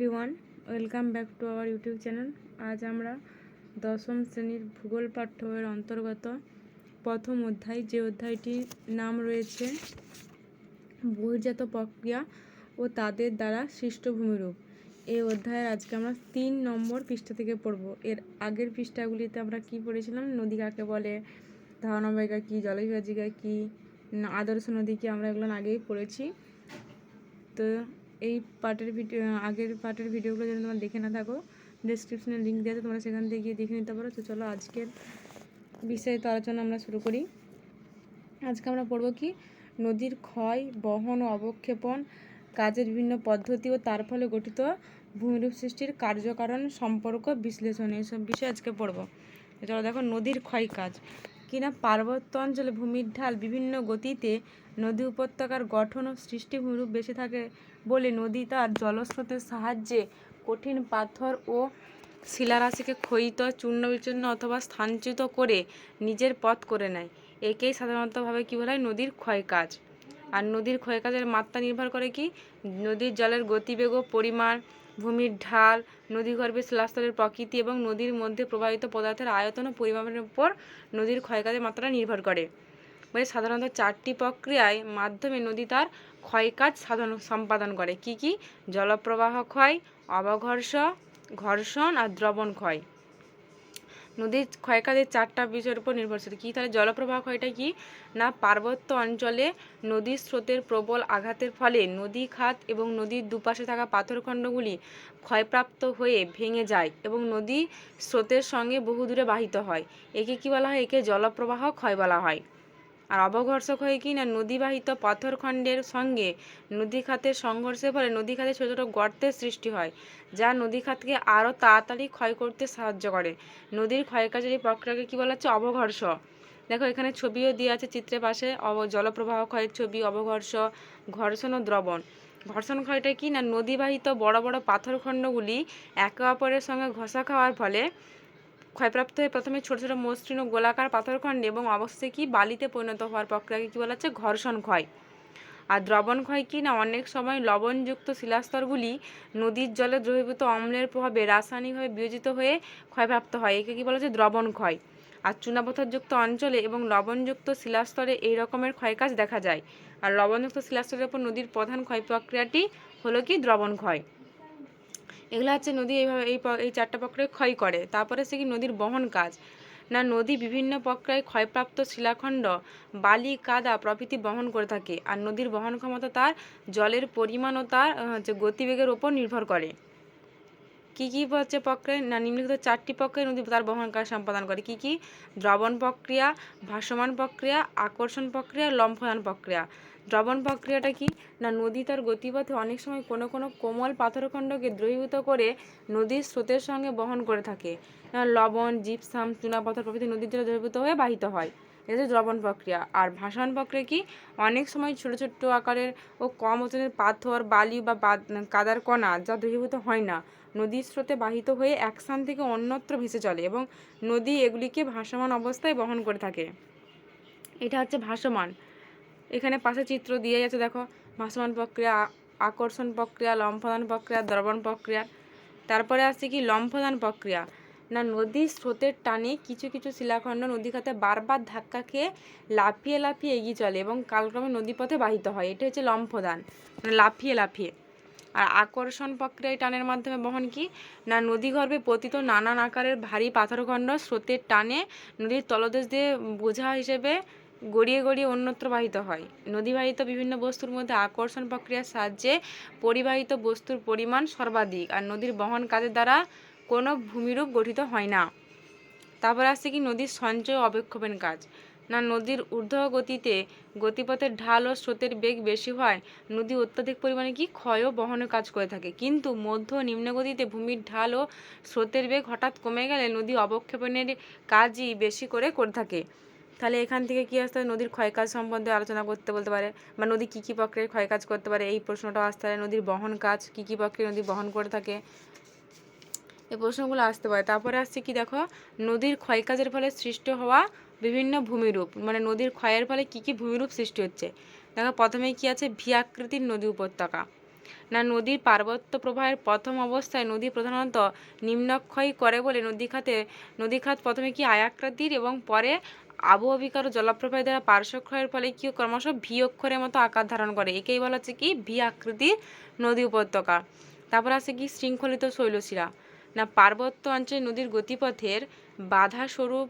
Everyone, welcome back to our YouTube channel. আজ আমরা দশম শ্রেণীর ভূগোল পাঠ্য বইয়ের অন্তর্গত প্রথম অধ্যায়, যে অধ্যায়টির নাম রয়েছে বহির্জাত প্রক্রিয়া ও তাদের দ্বারা সৃষ্ট ভূমিরূপ, এই অধ্যায়ের আজকে আমরা 3 নম্বর পৃষ্ঠা থেকে পড়ব। এর আগের পৃষ্ঠাগুলিতে আমরা কি পড়েছিলাম? নদী কাকে বলে, ধারণাবাহিকা কী, জলবিভাজিকা কী, আদর্শ নদী কী, আমরা এগুলো আগেই পড়েছি। তো এই আগের পার্টের ভিডিওগুলো যদি তোমরা দেখে না থাকো, ডেসক্রিপশনে লিঙ্ক দেওয়া আছে, তোমরা সেখান থেকে গিয়ে দেখে নিতে পারো। তো চলো আজকের বিস্তারিত আলোচনা আমরা শুরু করি। আজকে আমরা পড়ব কি, নদীর ক্ষয়, বহন ও অবক্ষেপণ কাজের বিভিন্ন পদ্ধতি ও তার ফলে গঠিত ভূমিরূপ সৃষ্টির কার্যকারণ সম্পর্ক বিশ্লেষণ, এইসব বিষয় আজকে পড়ব। চলো দেখো, নদীর ক্ষয় কাজ কিনা। পার্বত্য অঞ্চলে ভূমির ঢাল বিভিন্ন গতিতে নদী উপত্যকার গঠন ও সৃষ্টি ভূমিরূপ বেশি থাকে বলে নদী তার জলস্রোতের সাহায্যে কঠিন পাথর ও শিলারাশিকে ক্ষয়িত, চূর্ণ বিচূর্ণ অথবা স্থানচ্যুত করে নিজের পথ করে নেয়। একেই সাধারণতভাবে কী বলা হয়? নদীর ক্ষয় কাজ। আর নদীর ক্ষয় কাজের মাত্রা নির্ভর করে কি, নদীর জলের গতিবেগ ও পরিমাণ, ভূমির ঢাল, নদীগর্ভের শিলাস্তরের প্রকৃতি এবং নদীর মধ্যে প্রবাহিত পদার্থের আয়তন ও পরিমাপের উপর নদীর ক্ষয়কাজের মাত্রা নির্ভর করে। মানে সাধারণত 4টি প্রক্রিয়ায় মাধ্যমে নদী তার ক্ষয়কাজ সম্পাদন করে। কি কি? জলপ্রবাহ ক্ষয়, অবঘর্ষ, ঘর্ষণ আর দ্রবণ ক্ষয়। নদীর ক্ষয়কাজের 4টা বিষয়ের উপর নির্ভরশীল। কী তাহলে? জলপ্রবাহ ক্ষয়টা কি না, পার্বত্য অঞ্চলে নদীর স্রোতের প্রবল আঘাতের ফলে নদী খাত এবং নদীর দুপাশে থাকা পাথরখণ্ডগুলি ক্ষয়প্রাপ্ত হয়ে ভেঙে যায় এবং নদী স্রোতের সঙ্গে বহু দূরে বাহিত হয়। একে কি বলা হয়? একে জলপ্রবাহ ক্ষয় বলা হয়। আর অবঘর্ষ ক্ষয় কি না, নদীবাহিত পাথরখণ্ডের সঙ্গে নদী খাতের সংঘর্ষের ফলে নদী খাতে ছোটো ছোটো গর্তের সৃষ্টি হয়, যা নদী খাতকে আরও তাড়াতাড়ি ক্ষয় করতে সাহায্য করে। নদীর ক্ষয়কাজের এই প্রক্রিয়াকে কী বলা হচ্ছে? অবঘর্ষ। দেখো এখানে ছবিও দেওয়া আছে চিত্রের পাশে, জলপ্রবাহ ক্ষয়ের ছবি, অবঘর্ষ, ঘর্ষণ ও দ্রবণ। ঘর্ষণ ক্ষয়টা কি না, নদীবাহিত বড় বড় পাথরখণ্ডগুলি একে অপরের সঙ্গে ঘষা খাওয়ার ফলে ক্ষয়প্রাপ্ত হয়ে প্রথমে ছোট ছোট মসৃণ ও গোলাকার পাথরখণ্ডে এবং অবশ্যই কি বালিতে পরিণত হওয়ার প্রক্রিয়াকে কী বলা হচ্ছে? ঘর্ষণ ক্ষয়। আর দ্রবণ ক্ষয় কি না, অনেক সময় লবণযুক্ত শিলাস্তরগুলি নদীর জলে দ্রবীভূত অম্লের প্রভাবে রাসায়নিকভাবে বিয়োজিত হয়ে ক্ষয়প্রাপ্ত হয়, একে কী বলা হচ্ছে? দ্রবণ ক্ষয়। আর চুনাপাথরযুক্ত অঞ্চলে এবং লবণযুক্ত শিলাস্তরে এই রকমের ক্ষয়কাজ দেখা যায়। আর লবণযুক্ত শিলাস্তরের উপর নদীর প্রধান ক্ষয় প্রক্রিয়াটি হলো কি? দ্রবণ ক্ষয়। এগুলো হচ্ছে নদী এইভাবে এই 4টা প্রক্রিয়ায় ক্ষয় করে। তারপরে সে কি নদীর বহন কাজ না, নদী বিভিন্ন প্রক্রিয়ায় ক্ষয়প্রাপ্ত শিলাখণ্ড, বালি, কাদা প্রভৃতি বহন করে থাকে। আর নদীর বহন ক্ষমতা তার জলের পরিমাণ ও তার গতিবেগের ওপর নির্ভর করে। কী কী হচ্ছে প্রক্রিয়া না, নিম্নলিখিত 4টি প্রক্রিয়ায় নদী তার বহন কাজ সম্পাদন করে। কি কি? দ্রবণ প্রক্রিয়া, ভাসমান প্রক্রিয়া, আকর্ষণ প্রক্রিয়া, লম্ফদান প্রক্রিয়া। দ্রবণ প্রক্রিয়াটা কি না, নদী তার গতিপথে অনেক সময় কোনো কোনো কোমল পাথরখণ্ডকে দ্রবীভূত করে নদীর স্রোতের সঙ্গে বহন করে থাকে। লবণ, জিপসাম, চুনাপাথর প্রভৃতি নদীর জলে দ্রবীভূত হয়ে বাহিত হয়, এটা হচ্ছে দ্রবণ প্রক্রিয়া। আর ভাসমান প্রক্রিয়া কি, অনেক সময় ছোট ছোট আকারের ও কম ওজনের পাথর, বালি বা কাদার কণা যা দ্রবীভূত হয় না, নদীর স্রোতে বাহিত হয়ে এক স্থান থেকে অন্যত্র ভেসে চলে এবং নদী এগুলিকে ভাসমান অবস্থায় বহন করে থাকে। এটা হচ্ছে ভাসমান। এখানে পাশে চিত্র দিয়ে যাচ্ছে, দেখো ভাসমান প্রক্রিয়া, আকর্ষণ প্রক্রিয়া, লম্ফদান প্রক্রিয়া, দ্রবণ প্রক্রিয়া। তারপরে আসছে কি লম্ফদান প্রক্রিয়া না, নদীর স্রোতের টানে কিছু কিছু শিলাখণ্ড নদী খাতে বারবার ধাক্কা খেয়ে লাফিয়ে লাফিয়ে এগিয়ে চলে এবং কালক্রমে নদীপথে বাহিত হয়, এটা হচ্ছে লম্ফদান, মানে লাফিয়ে লাফিয়ে। আর আকর্ষণ প্রক্রিয়ায় টানের মাধ্যমে বহন কি না, নদীগর্ভে পতিত নানান আকারের ভারী পাথরখণ্ড স্রোতের টানে নদীর তলদেশ দিয়ে বোঝা হিসেবে গড়িয়ে গড়িয়ে অন্যত্র বাহিত হয়। নদীবাহিত বিভিন্ন বস্তুর মধ্যে আকর্ষণ প্রক্রিয়ার সাহায্যে পরিবাহিত বস্তুর পরিমাণ সর্বাধিক, আর নদীর বহন কাজের দ্বারা কোনো ভূমিরূপ গঠিত হয় না। তারপর আসছে কি নদীর সঞ্চয় ও অবক্ষেপণ কাজ না, নদীর ঊর্ধ্ব গতিতে গতিপথের ঢাল ও স্রোতের বেগ বেশি হয় নদী অত্যাধিক পরিমাণে কি ক্ষয় ও বহনের কাজ করে থাকে, কিন্তু মধ্য ও নিম্ন গতিতে ভূমির ঢাল ও স্রোতের বেগ হঠাৎ কমে গেলে নদী অবক্ষেপণের কাজই বেশি করে থাকে। তাহলে এখান থেকে কী আসতে পারে? নদীর ক্ষয়কাজ সম্বন্ধে আলোচনা করতে বলতে পারে, বা নদী কী কী প্রক্রিয়ায় ক্ষয়কাজ করতে পারে, এই প্রশ্নটাও আসতে পারে। নদীর বহন কাজ, কী কী প্রক্রিয়ায় নদী বহন করে থাকে, এই প্রশ্নগুলো আসতে পারে। তারপরে আসছে কি, দেখো নদীর ক্ষয়কাজের ফলে সৃষ্টি হওয়া বিভিন্ন ভূমিরূপ, মানে নদীর ক্ষয়ের ফলে কী কী ভূমিরূপ সৃষ্টি হচ্ছে। দেখো প্রথমেই কি আছে? ভি আকৃতির নদী উপত্যকা। না নদীর পার্বত্য প্রবাহের প্রথম অবস্থায় নদী প্রধানত নিম্নক্ষয় করে বলে নদী খাত প্রথমে কি আয়াকৃতির এবং পরে আবহবিকার ও জলপ্রবাহের দ্বারা পার্শ্বক্ষয়ের ফলে কি ক্রমশ ভি অক্ষরের মতো আকার ধারণ করে, একেই বলা হচ্ছে কি ভি আকৃতির নদী উপত্যকা। তারপর আছে কি শৃঙ্খলিত শৈলশিরা। না পার্বত্য অঞ্চলে নদীর গতিপথের বাধা স্বরূপ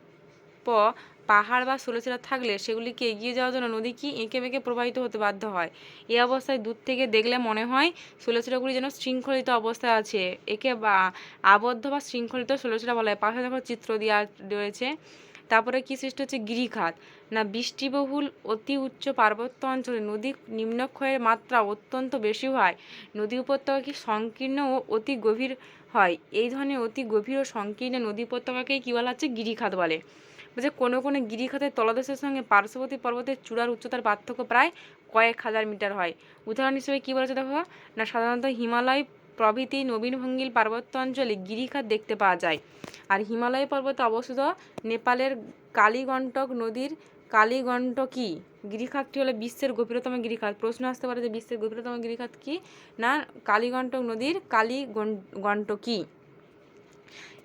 পাহাড় বা শৈলশিরা থাকলে সেগুলিকে এগিয়ে যাওয়ার জন্য নদী কি এঁকে বেঁকে প্রবাহিত হতে বাধ্য হয়। এই অবস্থায় দূর থেকে দেখলে মনে হয় শৈলশিরাগুলি যেন শৃঙ্খলিত অবস্থায় আছে, একে বা আবদ্ধ বা শৃঙ্খলিত শৈলশিরা বলা হয়। পাশে দেখো চিত্র দেওয়া রয়েছে। তারপরে কি সৃষ্টি হচ্ছে গিরিখাত। না বৃষ্টিবহুল অতি উচ্চ পার্বত্য অঞ্চলে নদীর নিম্নক্ষয়ের মাত্রা অত্যন্ত বেশি হয় নদী উপত্যকা কি সংকীর্ণ ও অতি গভীর হয়। এই ধরনের অতি গভীর ও সংকীর্ণ নদী উপত্যকাকেই কী বলা হচ্ছে গিরিখাত বলে। বলছে কোনো কোনো গিরিখাতের তলদেশের সঙ্গে পার্শ্ববর্তী পর্বতের চূড়ার উচ্চতার পার্থক্য প্রায় কয়েক হাজার মিটার হয়। উদাহরণ হিসেবে কী বলেছে দেখো, না সাধারণত হিমালয় প্রভৃতি নবীনভঙ্গিল পার্বত্য অঞ্চলে গিরিখাত দেখতে পাওয়া যায়। আর হিমালয় পর্বতে অবস্থিত নেপালের কালীগণ্ডক নদীর কালীগণ্ডকী গিরিখাতটি হলো বিশ্বের গভীরতম গিরিখাত। প্রশ্ন আসতে পারে যে বিশ্বের গভীরতম গিরিখাত কি, না কালীগণ্ডক নদীর কালীগণ্ডকী।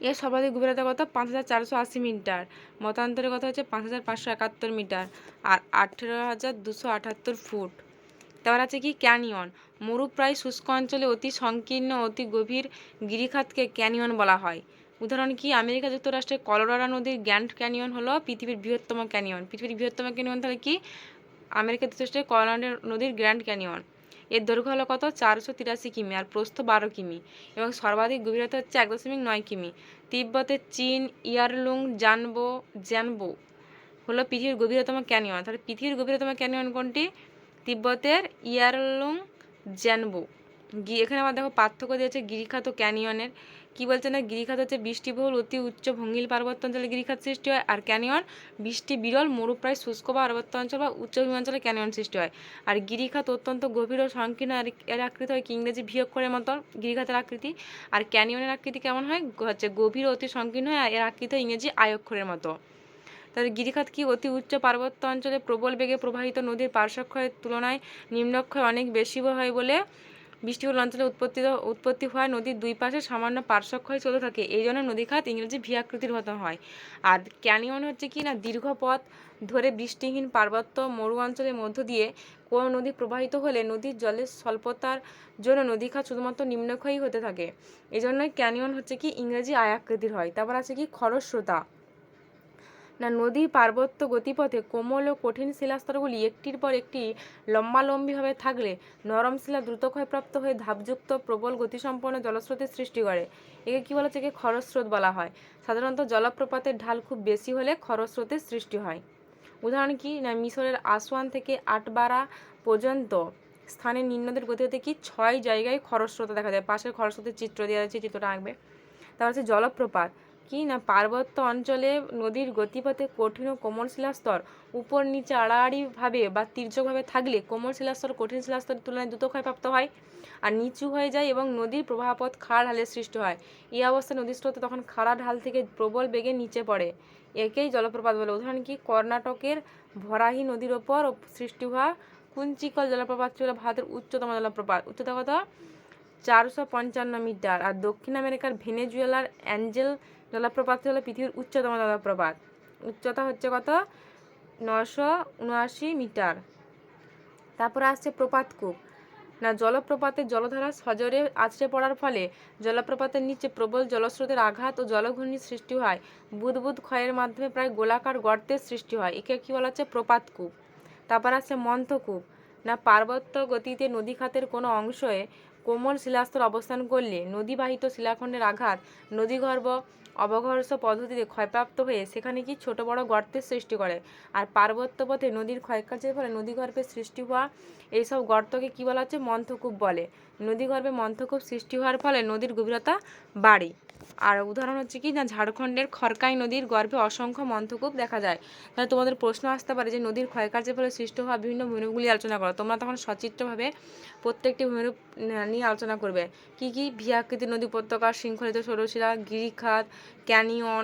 এর সর্বাধিক গভীরতা কত, 5480 মিটার। মতান্তরের কথা হচ্ছে 5571 মিটার আর 18,278 ফুট। তারপর আছে কি ক্যানিয়ন। মরুপ্রায় শুষ্ক অঞ্চলে অতি সংকীর্ণ অতি গভীর গিরিখাতকে ক্যানিয়ন বলা হয়। উদাহরণ কি, আমেরিকা যুক্তরাষ্ট্রের কলোরাডো নদীর গ্র্যান্ড ক্যানিয়ন হলো পৃথিবীর বৃহত্তম ক্যানিয়ন। পৃথিবীর বৃহত্তম ক্যানিয়ন তাহলে কি, আমেরিকা যুক্তরাষ্ট্রের কলোরাডো নদীর গ্র্যান্ড ক্যানিয়ন। এর দৈর্ঘ্য হলো কত, 483 কিমি আর প্রস্থ 12 কিমি এবং সর্বাধিক গভীরতা হচ্ছে 1.9 কিমি। তিব্বতের চীন ইয়ারলুং জানবো হলো পৃথিবীর গভীরতম ক্যানিয়ন। তাহলে পৃথিবীর গভীরতম ক্যানিয়ন কোনটি, তিব্বতের ইয়ারলুং জানবো। এখানে আবার দেখো পার্থক্য দিয়েছে গিরিখাত ও ক্যানিয়নের। কি বলছে না, গিরিখাত হচ্ছে বৃষ্টিবহুল অতি উচ্চ ভঙ্গিল পার্বত্য অঞ্চলে গিরিখাত সৃষ্টি হয়, আর ক্যানিয়ন বৃষ্টি বিরল মরুপ্রায় শুষ্ক বা পার্বত্য অঞ্চল বা উচ্চ হিমাঞ্চলে ক্যানিয়ন সৃষ্টি হয়। আর গিরিখাত অত্যন্ত গভীর ও সংকীর্ণ, এর আকৃতি হয় ইংরেজি ভি অক্ষরের মতো গিরিখাতের আকৃতি। আর ক্যানিয়নের আকৃতি কেমন হয়, হচ্ছে গভীর অতি সংকীর্ণ হয়, এর আকৃতি হয় ইংরেজি আয় অক্ষরের মতো। তাহলে গিরিখাত কি অতি উচ্চ পার্বত্য অঞ্চলে প্রবল বেগে প্রবাহিত নদীর পার্শ্বক্ষয়ের তুলনায় নিম্নক্ষয় অনেক বেশি হয় বলে বৃষ্টিবহুল অঞ্চলে উৎপত্তি হওয়ায় নদীর দুই পাশে সামান্য পার্শ্বক্ষয় চলতে থাকে, এই জন্য নদীখাত ইংরেজি ভি আকৃতির মতো হয়। আর ক্যানিয়ন হচ্ছে কি না, দীর্ঘ পথ ধরে বৃষ্টিহীন পার্বত্য মরু অঞ্চলের মধ্য দিয়ে কোনো নদী প্রবাহিত হলে নদীর জলের স্বল্পতার জন্য নদীখাত শুধুমাত্র নিম্নক্ষয়ী হতে থাকে, এই জন্যই ক্যানিয়ন হচ্ছে কি ইংরেজি আয় আকৃতির হয়। তারপর আছে কি খরস্রোতা। না নদীর পার্বত্য গতিপথে কোমল ও কঠিন শিলাস্তরগুলি একটির পর একটি লম্বালম্বিভাবে থাকলে নরম শিলা দ্রুত ক্ষয়প্রাপ্ত হয়ে ধাপযুক্ত প্রবল গতিসম্পন্ন জলস্রোতের সৃষ্টি করে, একে কী বলা হচ্ছে, একে খরস্রোত বলা হয়। সাধারণত জলপ্রপাতের ঢাল খুব বেশি হলে খরস্রোতের সৃষ্টি হয়। উদাহরণ কি, না মিশরের আসওয়ান থেকে আটবারা পর্যন্ত স্থানে নিম্নদের গতিতে কি 6 জায়গায় খরস্রোত দেখা যায়। পাশের খরস্রোতের চিত্র দেওয়া আছে, চিত্রটা আঁকবে। তারপর হচ্ছে জলপ্রপাত। কি না পার্বত্য অঞ্চলে নদীর গতিপথে কঠিন ও কোমল শিলাস্তর উপর নিচে আড়াআড়িভাবে বা তির্যকভাবে থাকলে কোমল শিলাস্তর কঠিন শিলাস্তরের তুলনায় দ্রুত ক্ষয়প্রাপ্ত হয় আর নিচু হয়ে যায় এবং নদীর প্রবাহপথ খাড়া ঢালের সৃষ্টি হয়। এই অবস্থায় নদীর স্রোত তখন খাড়া ঢাল থেকে প্রবল বেগে নিচে পড়ে, একেই জলপ্রপাত বলে। উদাহরণ কি, কর্ণাটকের ভরাহি নদীর ওপর সৃষ্টি হওয়া কুঞ্চিকল জলপ্রপাতটি হলো ভারতের উচ্চতম জলপ্রপাত। উচ্চতা কত, 455 মিটার। আর দক্ষিণ আমেরিকার ভেনেজুয়েলার অ্যাঞ্জেল জলপ্রপাতটি হলো পৃথিবীর উচ্চতম জলপ্রপাত। উচ্চতা হচ্ছে কত, 979 মিটার। তারপরে আসছে প্রপাতকূপ। না জলপ্রপাতের জলধারা সজোরে আছড়ে পড়ার ফলে জলপ্রপাতের নিচে প্রবল জলস্রোতের আঘাত ও জলঘূর্ণির সৃষ্টি হয়, বুদবুদ ক্ষয়ের মাধ্যমে প্রায় গোলাকার গর্তের সৃষ্টি হয়, একে কী বলা হচ্ছে, প্রপাতকূপ। তারপর আছে মন্থকূপ। না পার্বত্য গতিতে নদীখাতের কোনো অংশে কোমল শিলাস্তর অবস্থান করলে নদীবাহিত শিলাখণ্ডের আঘাত নদীগর্ভ অবঘর্ষ পদ্ধতিতে ক্ষয়প্রাপ্ত হয়ে সেখানে কি ছোট বড় গর্তের সৃষ্টি করে। আর পার্বত্য পথে নদীর ক্ষয়কার্যের ফলে নদীগর্ভে সৃষ্টি হওয়া এইসব গর্তকে কী বলা হচ্ছে, মন্থকূপ বলে। নদীগর্ভে মন্থকূপ সৃষ্টি হওয়ার ফলে নদীর গভীরতা বাড়ে। আর উদাহরণ হচ্ছে কি না, ঝাড়খণ্ডের খড়কাই নদীর গর্ভে অসংখ্য মন্থকূপ দেখা যায়। তাহলে তোমাদের প্রশ্ন আসতে পারে যে নদীর ক্ষয়কার্যের ফলে সৃষ্টি হওয়া বিভিন্ন ভূমিরূপগুলি আলোচনা করো। তোমরা তখন সচিত্রভাবে প্রত্যেকটি ভূমিরূপ নিয়ে আলোচনা করবে। কি কি, ভি আকৃতির নদী উপত্যকা, শৃঙ্খলিত শৈলশিরা, গিরিখাত, ক্যানিয়ন,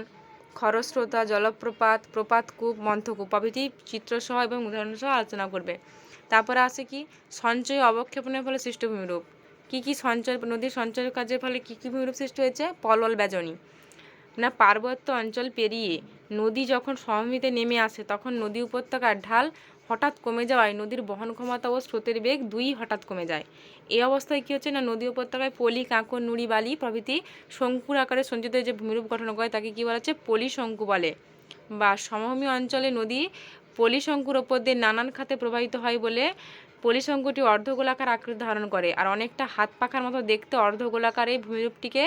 খরস্রোতা, জলপ্রপাত, প্রপাতকূপ, মন্থকূপ প্রভৃতি চিত্রসহ এবং উদাহরণসহ আলোচনা করবে। তারপরে আসে কি, সঞ্চয় অবক্ষেপণের ফলে সৃষ্ট ভূমিরূপ। কি সঞ্চয়, নদীর সঞ্চয় কার্যের ফলে কি ভূমিরূপ সৃষ্টি হয়েছে? পলল বেজনী। না পার্বত্য অঞ্চল পেরিয়ে নদী যখন সমভূমিতে নেমে আসে তখন নদী উপত্যকার ঢাল হঠাৎ কমে যাওয়ায় নদীর বহন ক্ষমতা ও স্রোতের বেগ দুই হঠাৎ কমে যায়। এই অবস্থায় কী হচ্ছে না, নদী উপত্যকায় পলি, কাঁকর, নুড়ি, বালি প্রভৃতি শঙ্কুর আকারে সঞ্চিত যে ভূমিরূপ গঠন করে তাকে কী বলা হচ্ছে? পলি শঙ্কু বলে। বা সমভূমি অঞ্চলে নদী পলি শঙ্কুর ওপর দিয়ে নানান খাতে প্রবাহিত হয় বলে পলি শঙ্কুটি অর্ধগোলাকার আকৃতি ধারণ করে, আর অনেকটা হাত পাখার মতো দেখতে অর্ধগোলাকার এই ভূমিরূপটিকে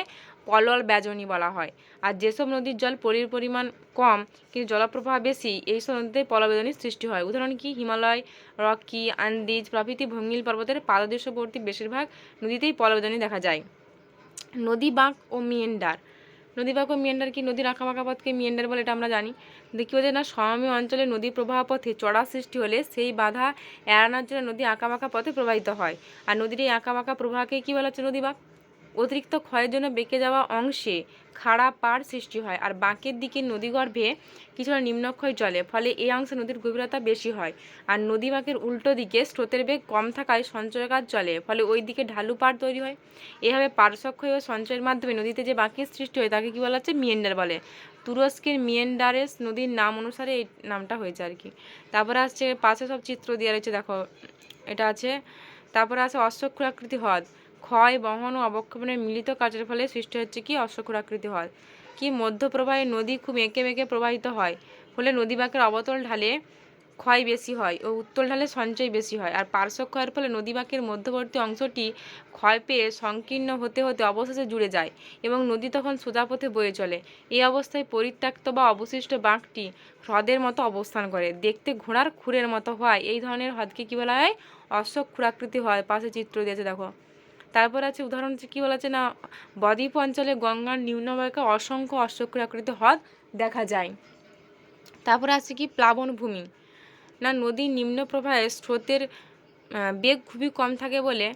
পলল বেজনী বলা হয়। আর যেসব নদীর জল পলির পরিমাণ কম কিন্তু জলপ্রবাহ বেশি, এইসব নদীতে পলল বেজনীর সৃষ্টি হয়। উদাহরণ কি? হিমালয়, রকি, আন্দিজ প্রভৃতি ভঙ্গিল পর্বতের পাদদেশবর্তী বেশিরভাগ নদীতেই পলল বেজনী দেখা যায়। নদী বাঁক ও মিয়েন্ডার। নদী বাঁক ও মিয়েন্ডার কি? নদীর আঁকাবাঁকা পথকে মিয়েন্ডার বলে, এটা আমরা জানি। দেখিও যে না সমভূমি অঞ্চলে নদী প্রবাহ পথে চড়া সৃষ্টি হলে সেই বাধা এড়ানোর জন্য নদী আঁকাবাঁকা পথে প্রবাহিত হয়। আর নদীর এই আঁকাবাঁকা প্রবাহকে কী বলা হচ্ছে? নদী বাঁক। অতিরিক্ত ক্ষয়ের জন্য বেঁকে যাওয়া অংশে খাড়া পাড় সৃষ্টি হয়, আর বাঁকের দিকে নদীগর্ভে কিছুটা নিম্নক্ষয় চলে, ফলে এই অংশে নদীর গভীরতা বেশি হয়। আর নদী বাঁকের উল্টো দিকে স্রোতের বেগ কম থাকায় সঞ্চয় কাজ চলে, ফলে ওই দিকে ঢালু পাড় তৈরি হয়। এভাবে পার্শ্বক্ষয় ও সঞ্চয়ের মাধ্যমে নদীতে যে বাঁকের সৃষ্টি হয় তাকে কী বলা হচ্ছে? মিয়েন্ডার বলে। তুরস্কের মিয়েন্ডারেস নদীর নাম অনুসারে এই নামটা হয়েছে আর কি। তারপরে আসছে পাশে সব চিত্র দেওয়া রয়েছে, দেখো এটা আছে। তারপরে আছে অশ্বক্ষুরাকৃতি হ্রদ। ক্ষয়, বহন ও অবক্ষেপণের মিলিত কাজের ফলে সৃষ্টি হচ্ছে কি? অশ্বক্ষুরাকৃতি হ্রদ। কি? মধ্যপ্রবাহে নদী খুব এঁকে বেঁকে প্রবাহিত হয়, ফলে নদী বাঁকের অবতল ঢালে ক্ষয় বেশি হয় ও উত্তল ঢালে সঞ্চয় বেশি হয়। আর পার্শ্বক্ষয়ের ফলে নদী বাঁকের মধ্যবর্তী অংশটি ক্ষয় পেয়ে সংকীর্ণ হতে হতে অবশেষে জুড়ে যায় এবং নদী তখন সোজা পথে বয়ে চলে। এই অবস্থায় পরিত্যক্ত বা অবশিষ্ট বাঁকটি হ্রদের মতো অবস্থান করে। দেখতে ঘোড়ার খুরের মতো হয় এই ধরনের হ্রদকে কী বলা হয়? অশ্বক্ষুরাকৃতি হয়। পাশে চিত্র দিয়েছে দেখো। তারপর আছে উদাহরণ কী বলা আছে না, বদ্বীপ অঞ্চলে গঙ্গার নিম্নবায়কে অসংখ্য অশ্বক্ষুরাকৃতি হ্রদ দেখা যায়। তারপরে আছে কি? প্লাবনভূমি। না নদীর নিম্ন প্রবাহে স্রোতের বেগ খুবই কম থাকে বলে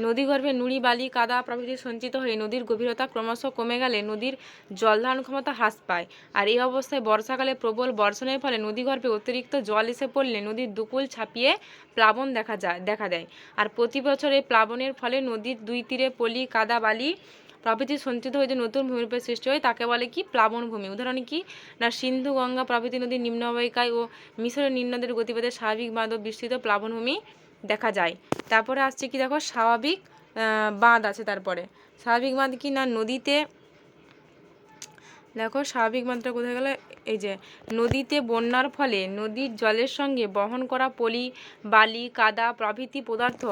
নদীগর্ভে নুড়ি, বালি, কাদা প্রভৃতি সঞ্চিত হয়ে নদীর গভীরতা ক্রমশ কমে গেলে নদীর জলধারণ ক্ষমতা হ্রাস পায়। আর এই অবস্থায় বর্ষাকালে প্রবল বর্ষণের ফলে নদীগর্ভে অতিরিক্ত জল এসে পড়লে নদীর দুকুল ছাপিয়ে প্লাবন দেখা দেয়। আর প্রতি বছর এই প্লাবনের ফলে নদীর দুই তীরে পলি, কাদা, বালি প্রভৃতি সঞ্চিত হয়ে যে নতুন ভূমিরূপের সৃষ্টি হয় তাকে বলে কি? প্লাবনভূমি। উদাহরণ কি? না সিন্ধু, গঙ্গা প্রভৃতি নদীর নিম্ন অববাহিকায় ও মিশরের নীলনদের গতিপথে স্বাভাবিক বাঁধ ও বিস্তৃত প্লাবনভূমি দেখা যায়। তারপরে আসছে কি? দেখো স্বাভাবিক বাঁধ আছে। তারপরে স্বাভাবিক বাঁধ কি? না নদীতে, দেখো স্বাভাবিক বাঁধটা কোথায় গেলে, এই যে নদীতে বন্যার ফলে নদীর জলের সঙ্গে বহন করা পলি, বালি, কাদা প্রভৃতি পদার্থ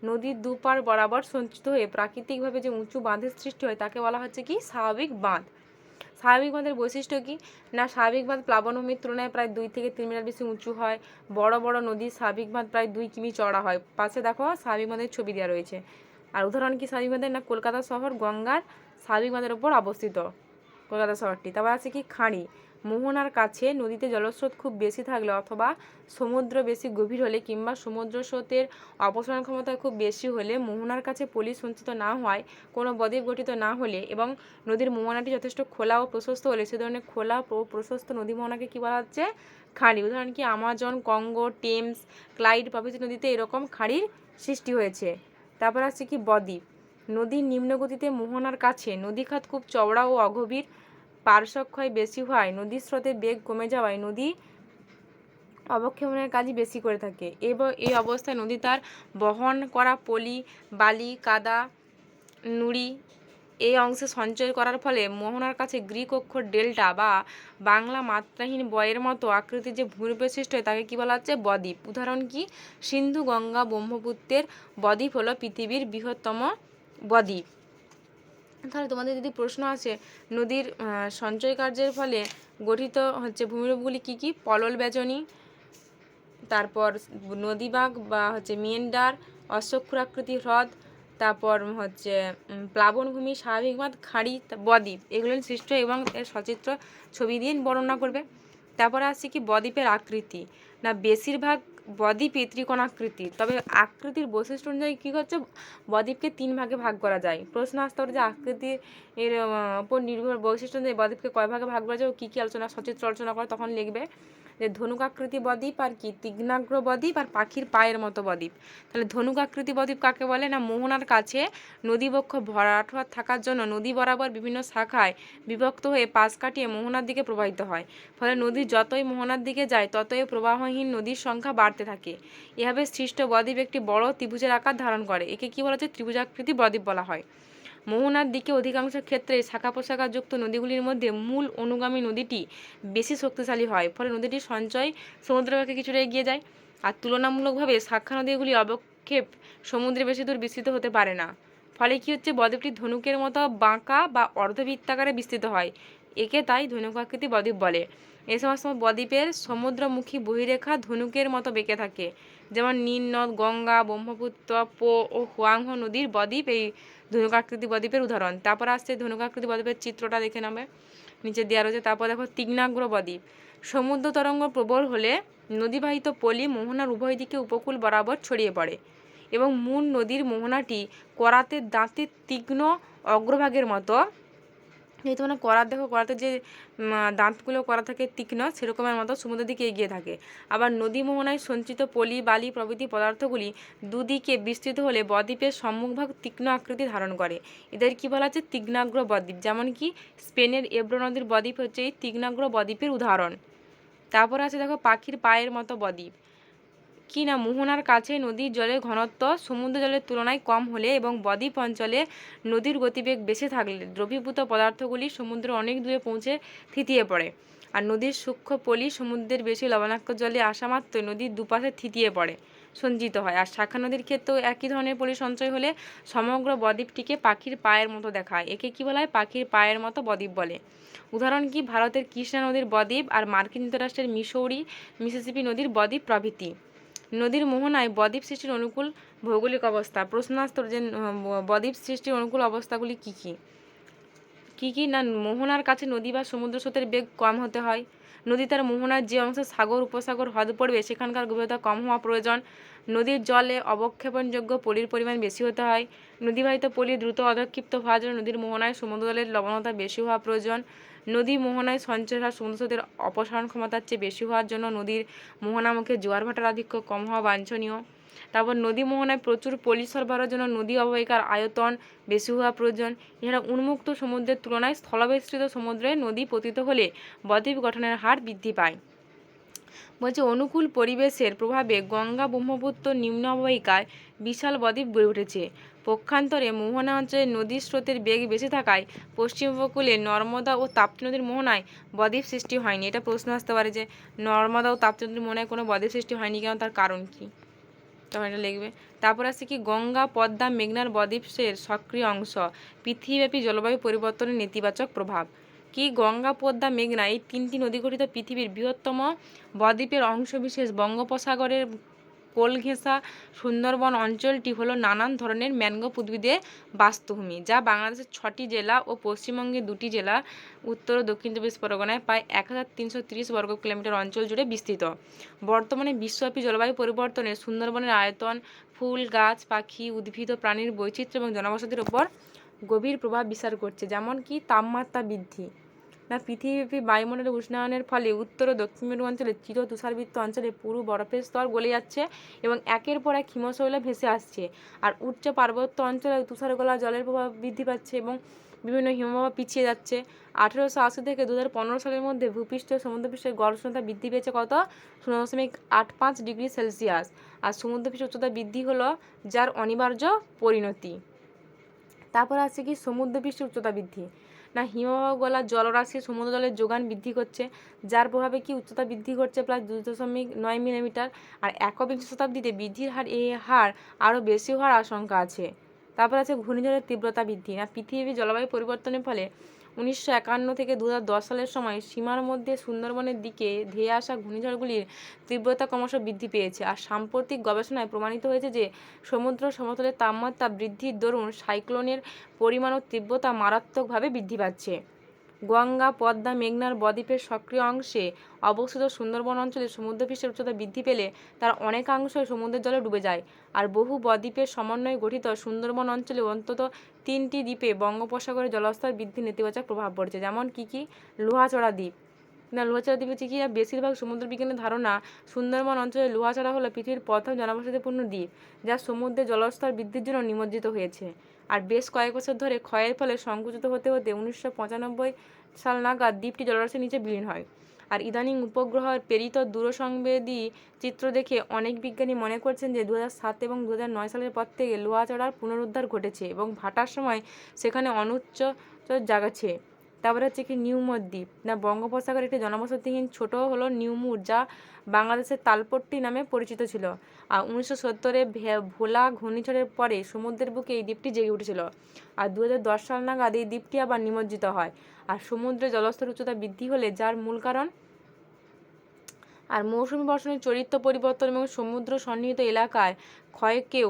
নদীর দুপার বরাবর সঞ্চিত হয়ে প্রাকৃতিকভাবে যে উঁচু বাঁধের সৃষ্টি হয় তাকে বলা হচ্ছে কি? স্বাভাবিক বাঁধ। স্বাভাবিক বাঁধের বৈশিষ্ট্য কি? না স্বাভাবিক বাঁধ প্লাবনভূমির তুলনায় প্রায় 2 থেকে 3 মিটার বেশি উঁচু হয়। বড় বড় নদীর স্বাভাবিক বাঁধ প্রায় 2 কিমি চওড়া হয়। পাশে দেখো স্বাভাবিক বাঁধের ছবি দেওয়া রয়েছে। আর উদাহরণ কি স্বাভাবিক বাঁধের? না কলকাতা শহর গঙ্গার স্বাভাবিক বাঁধের ওপর অবস্থিত কলকাতা শহরটি। তারপর আছে কি? খাঁড়ি। মোহনার কাছে নদীতে জলস্রোত খুব বেশি থাকলে অথবা সমুদ্র বেশি গভীর হলে কিংবা সমুদ্র স্রোতের অপসারণ ক্ষমতা খুব বেশি হলে, মোহনার কাছে পলি সঞ্চিত না হয়, কোনো বদ্বীপ গঠিত না হলে এবং নদীর মোহনাটি যথেষ্ট খোলা ও প্রশস্ত হলে সে ধরনের খোলা ও প্রশস্ত নদী মোহনাকে কী বলা হচ্ছে? খাঁড়ি। উদাহরণ কি? আমাজন, কঙ্গো, টেমস, ক্লাইড প্রভৃতি নদীতে এরকম খাঁড়ির সৃষ্টি হয়েছে। তারপর আছে কি? বদ্বীপ। নদীর নিম্নগতিতে মোহনার কাছে নদীখাত খুব চওড়া ও অগভীর, পার্শ্বক্ষয় বেশি হওয়ায় নদীর স্রোতের বেগ কমে যাওয়ায় নদী অবক্ষেপণের কাজই বেশি করে থাকে এবং এই অবস্থায় নদী তার বহন করা পলি, বালি, কাদা, নুড়ি এই অংশে সঞ্চয় করার ফলে মোহনার কাছে গ্রিক অক্ষর ডেল্টা বা বাংলা মাত্রাহীন বয়ের মতো আকৃতির যে ভূমিরূপের সৃষ্টি হয় তাকে কী বলা হচ্ছে? বদ্বীপ। উদাহরণ কি? সিন্ধু, গঙ্গা, ব্রহ্মপুত্রের বদ্বীপ হলো পৃথিবীর বৃহত্তম বদ্বীপ। তাহলে তোমাদের যদি প্রশ্ন আসে নদীর সঞ্চয় কার্যের ফলে গঠিত হচ্ছে ভূমিরূপগুলি কী কী? পলল বেজনী, তারপর নদী বাঁক বা হচ্ছে মিয়েন্ডার, অশ্বক্ষুরাকৃতি হ্রদ, তারপর হচ্ছে প্লাবনভূমি, স্বাভাবিক বাঁধ, খাঁড়ি, বদ্বীপ, এগুলো সৃষ্টি এবং এর সচিত্র ছবি দিয়ে বর্ণনা করবে। তারপরে আসছে কি? বদ্বীপের আকৃতি। না বেশিরভাগ বদ্বীপই ত্রিকোণাকৃতির, তবে আকৃতির বৈশিষ্ট্য অনুযায়ী কী হচ্ছে? বদ্বীপকে 3 ভাগে ভাগ করা যায়। প্রশ্ন আসতে পারে যে আকৃতি এর ওপর নির্ভর বৈশিষ্ট্য অনুযায়ী বদ্বীপকে কয় ভাগে ভাগ করা যায় ও কী কী আলোচনা সচিত্র আলোচনা করে, তখন লিখবে। যে ধনুকাকৃতি বদ্বীপ আর কি তীক্ষ্ণাগ্র বদ্বীপ আর পাখির পায়ের মতো বদ্বীপ। তাহলে ধনুকাকৃতি বদ্বীপ কাকে বলে? না মোহনার কাছে নদীবক্ষ ভরাট থাকার জন্য নদী বরাবর বিভিন্ন শাখায় বিভক্ত হয়ে পাশ কাটিয়ে মোহনার দিকে প্রবাহিত হয়। ফলে নদী যতই মোহনার দিকে যায় ততই প্রবাহহীন নদীর সংখ্যা বাড়তে থাকে। এভাবে সৃষ্ট বদ্বীপ একটি বড় ত্রিভুজের আকার ধারণ করে। একে কী বলা হচ্ছে? ত্রিভুজাকৃতি বদ্বীপ বলা হয়। মোহনার দিকে অধিকাংশ ক্ষেত্রে শাখা প্রশাখাযুক্ত নদীগুলির মধ্যে মূল অনুগামী নদীটি বেশি শক্তিশালী হয়, ফলে নদীটির সঞ্চয় সমুদ্রের পক্ষে কিছুটা এগিয়ে যায়। আর তুলনামূলকভাবে শাখা নদীগুলি অবক্ষেপ সমুদ্রে বেশি দূর বিস্তৃত হতে পারে না। ফলে কী হচ্ছে? বদ্বীপটি ধনুকের মতো বাঁকা বা অর্ধবৃত্তাকারে বিস্তৃত হয়। একে তাই ধনুকাকৃতি বদ্বীপ বলে। এই সমস্ত বদ্বীপের সমুদ্রমুখী বহিরেখা ধনুকের মতো বেঁকে থাকে। যেমন নীল নদ, গঙ্গা, ব্রহ্মপুত্র, পো ও হুয়াংহো নদীর বদ্বীপ এই ধনুকাকৃতি বদ্বীপের উদাহরণ। তারপর আসছে ধনুকাকৃতি বদ্বীপের চিত্রটা দেখে নেবে, নিচে দেওয়া রয়েছে। তারপর দেখো তীক্ষ্ণাগ্র বদ্বীপ। সমুদ্র তরঙ্গ প্রবল হলে নদীবাহিত পলি মোহনার উভয় দিকে উপকূল বরাবর ছড়িয়ে পড়ে এবং মূল নদীর মোহনাটি করাতের দাঁতের তীক্ষ্ণ অগ্রভাগের মতো, এই তো মানে করাত, দেখো করাতের যে দাঁতগুলো করা থাকে তীক্ষ্ণ, সেরকমের মতো সমুদ্রের দিকে এগিয়ে থাকে। আবার নদী মোহনায় সঞ্চিত পলি, বালি প্রভৃতি পদার্থগুলি দুদিকে বিস্তৃত হলে বদ্বীপের সম্মুখভাগ তীক্ষ্ণ আকৃতি ধারণ করে। এদের কি বলা আছে? তীক্ষ্ণাগ্র বদ্বীপ। যেমন কি স্পেনের এব্রো নদীর বদ্বীপ হচ্ছে এই তীক্ষ্ণাগ্র বদ্বীপের উদাহরণ। তারপর আছে দেখো পাখির পায়ের মতো বদ্বীপ। কি না মোহনার কাছে নদীর জলের ঘনত্ব সমুদ্র জলের তুলনায় কম হলে এবং বদ্বীপ অঞ্চলে নদীর গতিবেগ বেশি থাকলে দ্রবীভূত পদার্থগুলি সমুদ্রে অনেক দূরে পৌঁছে থিতিয়ে পড়ে। আর নদীর সূক্ষ্ম পলি সমুদ্রের বেশি লবণাক্ত জলে আসা মাত্রই নদীর দুপাশে থিতিয়ে পড়ে, সঞ্চিত হয়। আর শাখা নদীর ক্ষেত্রেও একই ধরনের পলি সঞ্চয় হলে সমগ্র বদ্বীপটিকে পাখির পায়ের মতো দেখায়। একে কী বলা হয়? পাখির পায়ের মতো বদ্বীপ বলে। উদাহরণ কি? ভারতের কৃষ্ণা নদীর বদ্বীপ আর মার্কিন যুক্তরাষ্ট্রের মিসৌরি, মিসিসিপি নদীর বদ্বীপ প্রভৃতি। নদীর মোহনায় বদ্বীপ সৃষ্টির অনুকূল ভৌগোলিক অবস্থা। প্রশ্নাস্ত্র যে বদ্বীপ সৃষ্টির অনুকূল অবস্থাগুলি কী কী? না মোহনার কাছে নদী বা সমুদ্র স্রোতের বেগ কম হতে হয়। নদী তার মোহনার যে অংশে সাগর, উপসাগর, হ্রদ পড়বে সেখানকার গভীরতা কম হওয়া প্রয়োজন। নদীর জলে অবক্ষেপণযোগ্য পলির পরিমাণ বেশি হতে হয়। নদীবাহিত পলি দ্রুত অধক্ষিপ্ত হওয়ার জন্য নদীর মোহনায় সমুদ্র জলের লবণতা বেশি হওয়া প্রয়োজন। নদী মোহনায় সঞ্চয় হওয়া সমুদ্র স্রোতের অপসারণ ক্ষমতার চেয়ে বেশি হওয়ার জন্য নদীর মোহনামুখে জোয়ার ভাটার আধিক্য কম হওয়া বাঞ্ছনীয়। তারপর নদী মোহনায় প্রচুর পলি সরবরাহের জন্য নদী অববাহিকার আয়তন বেশি হওয়া প্রয়োজন। এছাড়া উন্মুক্ত সমুদ্রের তুলনায় স্থলবেষ্টিত সমুদ্রে নদী পতিত হলে বদ্বীপ গঠনের হার বৃদ্ধি পায়। বলছে অনুকূল পরিবেশের প্রভাবে গঙ্গা ব্রহ্মপুত্র নিম্ন অববাহিকায় বিশাল বদ্বীপ গড়ে উঠেছে। পক্ষান্তরে মোহনা অঞ্চলে নদীর স্রোতের বেগ বেশি থাকায় পশ্চিম উপকূলে নর্মদা ও তাপ্তি নদীর মোহনায় বদ্বীপ সৃষ্টি হয়নি। এটা প্রশ্ন আসতে পারে যে নর্মদা ও তাপ্তি নদীর মোহনায় কোনো বদ্বীপ সৃষ্টি হয়নি কেন, তার কারণ কী? তখন এটা লিখবে। তারপর আছে কি গঙ্গা, পদ্মা, মেঘনার বদ্বীপের সক্রিয় অংশ, পৃথিবীব্যাপী জলবায়ু পরিবর্তনের নেতিবাচক প্রভাব। কি গঙ্গা, পদ্মা, মেঘনা এই তিনটি নদী গঠিত পৃথিবীর বৃহত্তম বদ্বীপের অংশবিশেষ বঙ্গোপসাগরের কোল ঘেঁষা সুন্দরবন অঞ্চলটি হলো নানান ধরনের ম্যানগ্রোভ উদ্ভিদের বাস্তুভূমি, যা বাংলাদেশের 6টি জেলা ও পশ্চিমবঙ্গের 2টি জেলা, উত্তর ও দক্ষিণ চব্বিশ পরগনায় প্রায় 1330 বর্গ কিলোমিটার অঞ্চল জুড়ে বিস্তৃত। বর্তমানে বিশ্বব্যাপী জলবায়ু পরিবর্তনে সুন্দরবনের আয়তন, ফুল, গাছ, পাখি, উদ্ভিদ ও প্রাণীর বৈচিত্র্য এবং জনবসতির ওপর গভীর প্রভাব বিস্তার করছে। যেমন কি তাপমাত্রা বৃদ্ধি। না পৃথিবীব্যাপী বায়ুমণ্ডলের উষ্ণায়নের ফলে উত্তর ও দক্ষিণ মেরু অঞ্চলের চির তুষারবৃত্ত অঞ্চলে পুরো বরফের স্তর গলে যাচ্ছে এবং একের পর এক হিমশৈল ভেসে আসছে। আর উচ্চ পার্বত্য অঞ্চলে তুষার গলা জলের প্রভাব বৃদ্ধি পাচ্ছে এবং বিভিন্ন হিমবাহ পিছিয়ে যাচ্ছে। 1880 থেকে 2015 সালের মধ্যে ভূপৃষ্ঠ সমুদ্রপৃষ্ঠের গড় উষ্ণতা বৃদ্ধি পেয়েছে কত? 0.85 ডিগ্রি সেলসিয়াস। আর সমুদ্রপৃষ্ঠের উচ্চতা বৃদ্ধি হলো যার অনিবার্য পরিণতি। তারপর আছে কি সমুদ্রপৃষ্ঠের উচ্চতা বৃদ্ধি। না হিমবাহ গলা জলরাশি সমুদ্র জলের যোগান বৃদ্ধি করছে, যার প্রভাবে কি উচ্চতা বৃদ্ধি করছে প্রায় 2.9 মিলিমিটার। আর একবিংশ শতাব্দীতে বৃদ্ধির হার আরও বেশি হওয়ার আশঙ্কা আছে। তারপর আছে ঘূর্ণিঝড়ের তীব্রতা বৃদ্ধি। না পৃথিবীর জলবায়ু পরিবর্তনের ফলে 1951 থেকে 2010 সালের সময় সীমার মধ্যে সুন্দরবনের দিকে ধেয়ে আসা ঘূর্ণিঝড়গুলির তীব্রতা ক্রমশ বৃদ্ধি পেয়েছে। আর সাম্প্রতিক গবেষণায় প্রমাণিত হয়েছে যে সমুদ্র সমতলের তাপমাত্রা বৃদ্ধির দরুন সাইক্লোনের পরিমাণ ও তীব্রতা মারাত্মকভাবে বৃদ্ধি পাচ্ছে। গঙ্গা, পদ্মা, মেঘনার বদ্বীপের সক্রিয় অংশে অবস্থিত সুন্দরবন অঞ্চলে সমুদ্রপৃষ্ঠের উচ্চতা বৃদ্ধি পেলে তার অনেকাংশই সমুদ্রের জলে ডুবে যায়। আর বহু বদ্বীপের সমন্বয়ে গঠিত সুন্দরবন অঞ্চলে অন্তত 3টি দ্বীপে বঙ্গোপসাগরের জলস্তর বৃদ্ধির নেতিবাচক প্রভাব পড়ছে। যেমন কি? লোহাচড়া দ্বীপ, না, লোহাছড়া দ্বীপ হচ্ছে কি, বেশিরভাগ সমুদ্র বিজ্ঞানের ধারণা সুন্দরবন অঞ্চলে লোহাছড়া হলো পৃথিবীর প্রথম জনবসতিপূর্ণ দ্বীপ, যা সমুদ্রের জলস্তর বৃদ্ধির জন্য নিমজ্জিত হয়েছে। আর বেশ কয়েক বছর ধরে ক্ষয়ের ফলে সংকুচিত হতে হতে 1995 সাল নাগাদ দ্বীপটি জলরাশির নিচে বিলীন হয়। আর ইদানিং উপগ্রহের প্রেরিত দূরসংবেদী চিত্র দেখে অনেক বিজ্ঞানী মনে করছেন যে 2007 এবং 2009 সালের পর থেকে লোহাছড়ার পুনরুদ্ধার ঘটেছে এবং ভাটার সময় সেখানে অনুচ্চ জাগাচ্ছে। তারপরে হচ্ছে কি নিউমোর দ্বীপ। না, বঙ্গোপসাগরের একটি জনবসতিহীন ছোট হলো নিউমুর, যা বাংলাদেশের তালপট্টি নামে পরিচিত ছিল। আর 1970-এ ভোলা ঘূর্ণিঝড়ের পরে সমুদ্রের বুকে এই দ্বীপটি জেগে উঠেছিল। আর 2010 সাল নাগাদ এই দ্বীপটি আবার নিমজ্জিত হয়। আর সমুদ্রে জলস্তর উচ্চতা বৃদ্ধি হলে যার মূল কারণ আর মৌসুমি বর্ষণের চরিত্র পরিবর্তন এবং সমুদ্র সন্নিহিত এলাকায় ক্ষয়কেও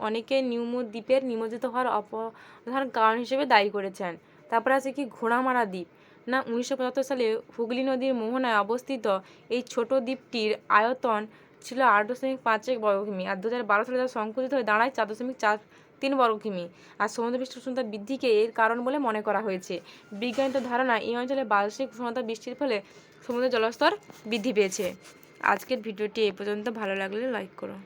অনেকে নিউমুর দ্বীপের নিমজ্জিত হওয়ার অপ্রধান কারণ হিসেবে দায়ী করেছেন। তারপরে আছে কি ঘোড়ামারা দ্বীপ। না, 1975 সালে হুগলি নদীর মোহনায় অবস্থিত এই ছোট দ্বীপটির আয়তন ছিল 8.51 বর্গকিমি। আর 2012 সালে তা সংকুচিত হয়ে দাঁড়ায় 4.43 বর্গকিমি। আর সমুদ্রপৃষ্ঠ উষ্ণতা বৃদ্ধিকে এর কারণ বলে মনে করা হয়েছে। বিজ্ঞানীদের ধারণা, এই অঞ্চলে বার্ষিক উষ্ণতা বৃষ্টির ফলে সমুদ্রের জলস্তর বৃদ্ধি পেয়েছে। আজকের ভিডিওটি এই পর্যন্ত। ভালো লাগলে লাইক করো।